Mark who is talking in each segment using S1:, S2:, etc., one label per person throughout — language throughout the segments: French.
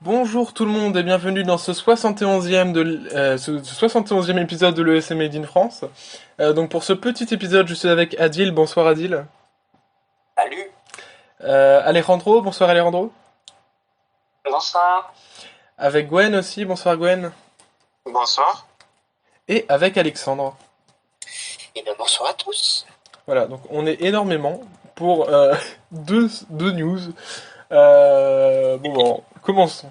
S1: Bonjour tout le monde et bienvenue dans ce 71e épisode de l'ESM Made in France. Donc pour ce petit épisode, je suis avec Adil. Bonsoir Adil.
S2: Salut.
S1: Alejandro. Bonsoir Alejandro.
S2: Bonsoir.
S1: Avec Gwen aussi. Bonsoir Gwen.
S3: Bonsoir.
S1: Et avec Alexandre.
S2: Et bien bonsoir à tous.
S1: Voilà, donc on est énormément pour deux news. Bon, commençons.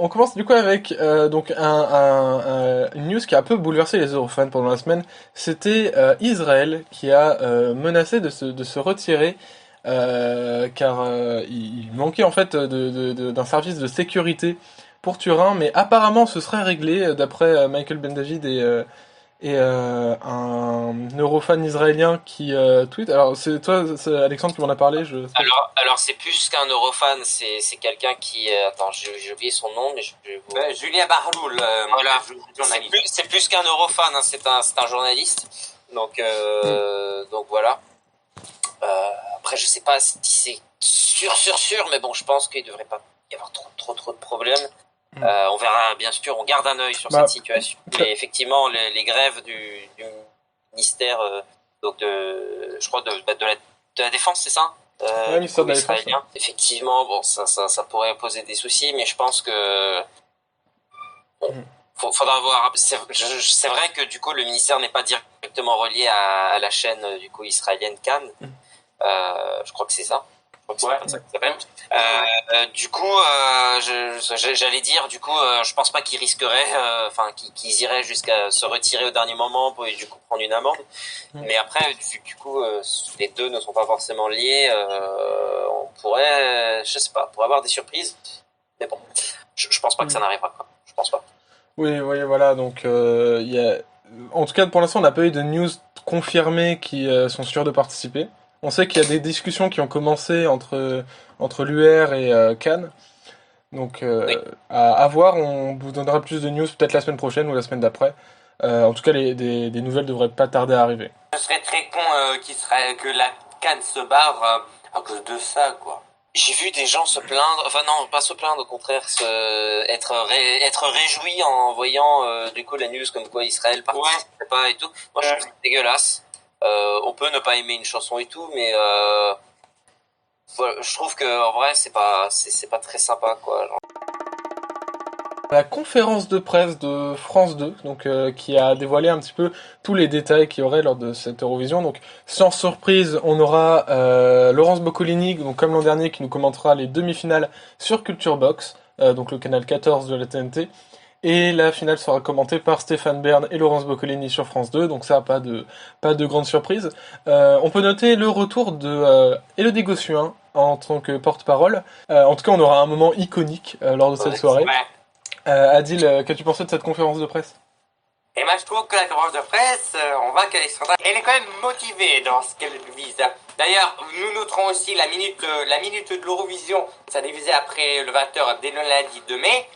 S1: On commence du coup avec donc une news qui a un peu bouleversé les Eurofans pendant la semaine. C'était Israël qui a menacé de se retirer car il manquait en fait d'un service de sécurité pour Turin, mais apparemment ce serait réglé d'après Michael Ben David et un Eurofan israélien qui tweet. Alors c'est toi, c'est Alexandre qui m'en a parlé.
S2: Alors c'est plus qu'un Eurofan, c'est quelqu'un qui attends, j'ai oublié son nom, mais Julien Barloul. Voilà, c'est plus qu'un Eurofan, hein, c'est un journaliste. Donc voilà. Après je sais pas si c'est sûr, mais bon, je pense qu'il devrait pas y avoir trop de problèmes. On verra, bien sûr, on garde un œil sur cette situation. Mais effectivement, les grèves du ministère, donc je crois de la défense, c'est ça,
S1: ministère de la
S2: Défense. Effectivement, bon, ça pourrait poser des soucis, mais je pense que faudra voir. C'est vrai que du coup, le ministère n'est pas directement relié à la chaîne du coup israélienne Cannes. Je crois que c'est ça. Du coup, j'allais dire, du coup, je pense pas qu'ils risqueraient, qu'ils iraient jusqu'à se retirer au dernier moment pour du coup prendre une amende. Mais après, du coup, les deux ne sont pas forcément liés. On pourrait, je sais pas, pourrait avoir des surprises. Mais bon, je pense pas que ça n'arrivera, quoi. Je pense pas.
S1: Oui, voilà. Donc, en tout cas, pour l'instant, on n'a pas eu de news confirmées qui sont sûrs de participer. On sait qu'il y a des discussions qui ont commencé entre l'UR et Cannes. Donc, à voir, on vous donnera plus de news peut-être la semaine prochaine ou la semaine d'après. En tout cas, des nouvelles devraient pas tarder à arriver.
S2: Ce serait très con que la Cannes se barre à cause de ça, quoi. J'ai vu des gens se plaindre, enfin non, pas se plaindre, au contraire, être réjouis en voyant du coup la news comme quoi Israël participait pas et tout. Moi, je trouve ça dégueulasse. On peut ne pas aimer une chanson et tout, mais je trouve que en vrai c'est pas très sympa, quoi. Genre.
S1: La conférence de presse de France 2, donc qui a dévoilé un petit peu tous les détails qu'il y aurait lors de cette Eurovision. Donc sans surprise, on aura Laurence Boccolini, donc comme l'an dernier, qui nous commentera les demi-finales sur Culture Box, donc le canal 14 de la TNT. Et la finale sera commentée par Stéphane Bern et Laurence Boccolini sur France 2, donc ça, pas de grande surprise. On peut noter le retour de Élodie Gossuin en tant que porte-parole. En tout cas, on aura un moment iconique lors de cette soirée. Adil, qu'as-tu pensé de cette conférence de presse ?
S4: Et moi je trouve que la conférence de presse, on voit qu'Alexandra, elle est quand même motivée dans ce qu'elle vise. D'ailleurs, nous noterons aussi la minute de l'Eurovision, ça divisé après le 20h dès le lundi 2 mai.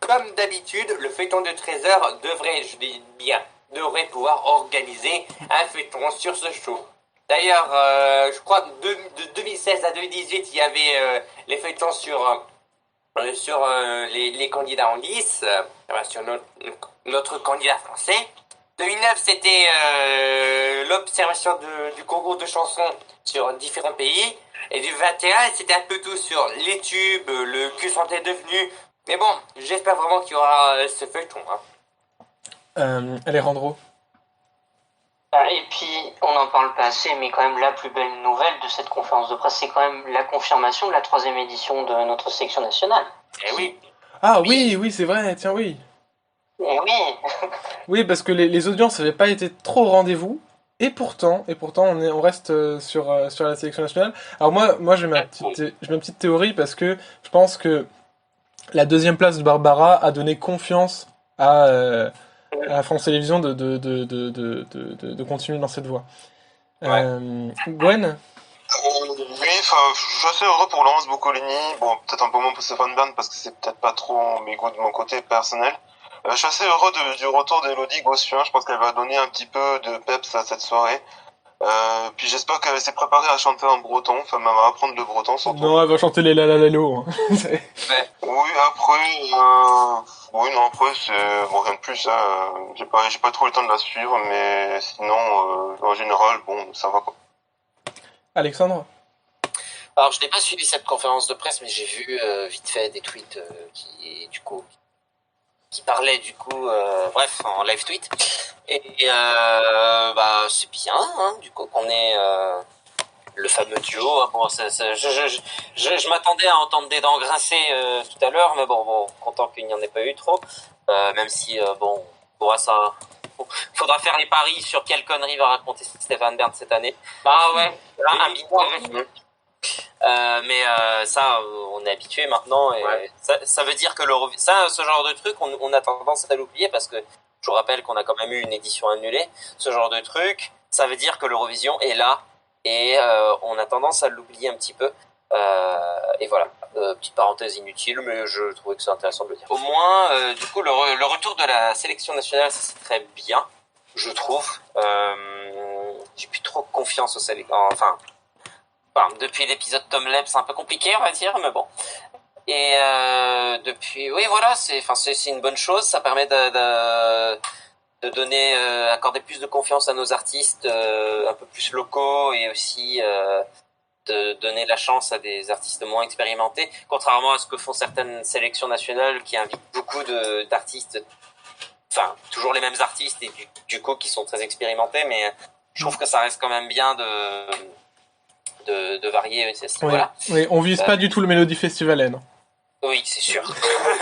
S4: Comme d'habitude, le feuilleton de 13h devrait pouvoir organiser un feuilleton sur ce show. D'ailleurs, je crois que de 2016 à 2018, il y avait les feuilletons sur les candidats en lice, sur notre candidat français. 2009, c'était l'observation du concours de chansons sur différents pays. Et du 21, c'était un peu tout sur les tubes, le que sont-ils devenus. Mais bon, j'espère vraiment qu'il y aura ce feuilleton.
S1: Alejandro.
S5: Et puis, on n'en parle pas assez, mais quand même la plus belle nouvelle de cette conférence de presse, c'est quand même la confirmation de la 3e édition de notre sélection nationale.
S2: Eh oui.
S1: Ah oui, c'est vrai, tiens, oui.
S5: Et oui.
S1: Oui, parce que les audiences n'avaient pas été trop au rendez-vous, et pourtant on reste sur la sélection nationale. Alors moi j'ai ma petite théorie, parce que je pense que la 2e place de Barbara a donné confiance à France Télévisions de continuer dans cette voie. Gwen ?
S3: Oui, je suis assez heureux pour Laurence Boccolini. Bon, peut-être un peu moins pour Stéphane Bern parce que c'est peut-être pas trop mes goûts de mon côté personnel. Je suis assez heureux du retour d'Elodie Gossuin. Je pense qu'elle va donner un petit peu de peps à cette soirée. Puis j'espère qu'elle s'est préparée à chanter en breton, enfin même à apprendre le breton surtout.
S1: Non, elle va chanter les la la la lo, hein.
S3: Oui, après c'est bon, rien de plus. Hein. J'ai pas trop le temps de la suivre, mais sinon, en général, bon, ça va quoi.
S1: Alexandre?
S2: Alors, je n'ai pas suivi cette conférence de presse, mais j'ai vu vite fait des tweets qui parlaient bref, en live tweet. Et c'est bien, hein, du coup, qu'on ait le fameux duo. Bon, je m'attendais à entendre des dents grincer tout à l'heure, mais bon, content qu'il n'y en ait pas eu trop. Même si, faudra faire les paris sur quelle connerie va raconter Stéphane Bern cette année.
S4: Ah ouais,
S2: Un bidon. Ça, on est habitué maintenant. Et ouais. Ça veut dire que ce genre de truc, on a tendance à l'oublier parce que je vous rappelle qu'on a quand même eu une édition annulée. Ce genre de truc, ça veut dire que l'Eurovision est là et on a tendance à l'oublier un petit peu. Et voilà, petite parenthèse inutile, mais je trouvais que c'est intéressant de le dire. Au moins, du coup, le retour de la sélection nationale, c'est très bien, je trouve. J'ai plus trop confiance aux sélections. Enfin, depuis l'épisode Tom Leb, c'est un peu compliqué, on va dire, mais bon. Et oui, voilà, c'est une bonne chose. Ça permet de donner, accorder plus de confiance à nos artistes un peu plus locaux et aussi de donner la chance à des artistes moins expérimentés, contrairement à ce que font certaines sélections nationales qui invitent beaucoup d'artistes, enfin toujours les mêmes artistes et du coup qui sont très expérimentés, mais je trouve que ça reste quand même bien de varier à ce niveau-là.
S1: Oui, on vise pas du tout le Mélodie Festival, non.
S2: Oui, c'est sûr.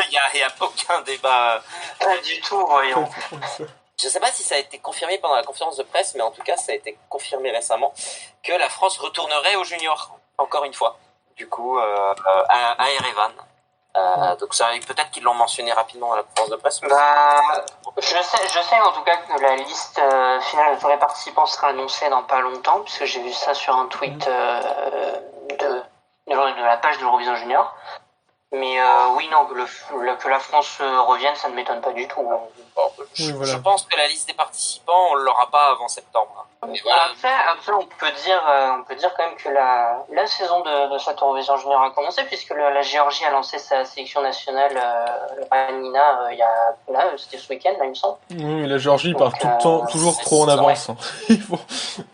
S2: Il y a aucun débat.
S5: Pas du tout, voyons.
S2: Je ne sais pas si ça a été confirmé pendant la conférence de presse, mais en tout cas, ça a été confirmé récemment que la France retournerait aux juniors, encore une fois. Du coup, à Erevan. Donc ça, peut-être qu'ils l'ont mentionné rapidement à la conférence de presse.
S5: Je sais en tout cas que la liste finale de tous les participants sera annoncée dans pas longtemps, puisque j'ai vu ça sur un tweet de la page de l'Eurovision Junior. Mais oui, non, que la France revienne, ça ne m'étonne pas du tout. Hein.
S2: Je pense que la liste des participants, on l'aura pas avant septembre.
S5: Mais voilà. Après, on peut dire quand même que la saison de cette Eurovision Junior a commencé, puisque la Géorgie a lancé sa sélection nationale, Nina, c'était ce week-end, là, il me semble.
S1: Oui, la Géorgie part tout le temps, toujours trop en avance. Ouais. Ils vont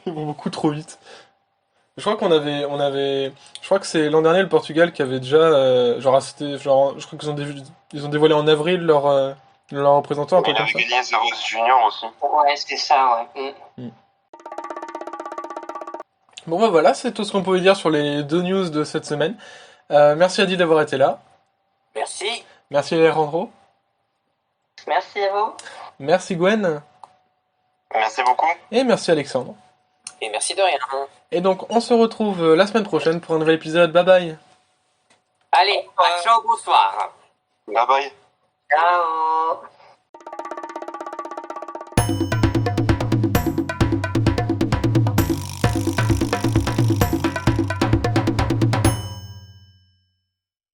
S1: beaucoup trop vite. Je crois je crois que c'est l'an dernier le Portugal qui avait déjà, je crois qu'ils ont dévoilé en avril leur représentant.
S3: Il avait gagné The Voice Junior aussi.
S5: Ouais, c'était ça, ouais.
S1: Bon bah voilà, c'est tout ce qu'on pouvait dire sur les deux news de cette semaine. Merci Adi d'avoir été là.
S2: Merci.
S1: Merci Alejandro.
S5: Merci à vous.
S1: Merci Gwen.
S3: Merci beaucoup.
S1: Et merci Alexandre.
S2: Et merci de rien.
S1: Et donc on se retrouve la semaine prochaine pour un nouvel épisode. Bye bye.
S4: Allez, ciao, bonsoir.
S3: Bye bye.
S5: Ciao.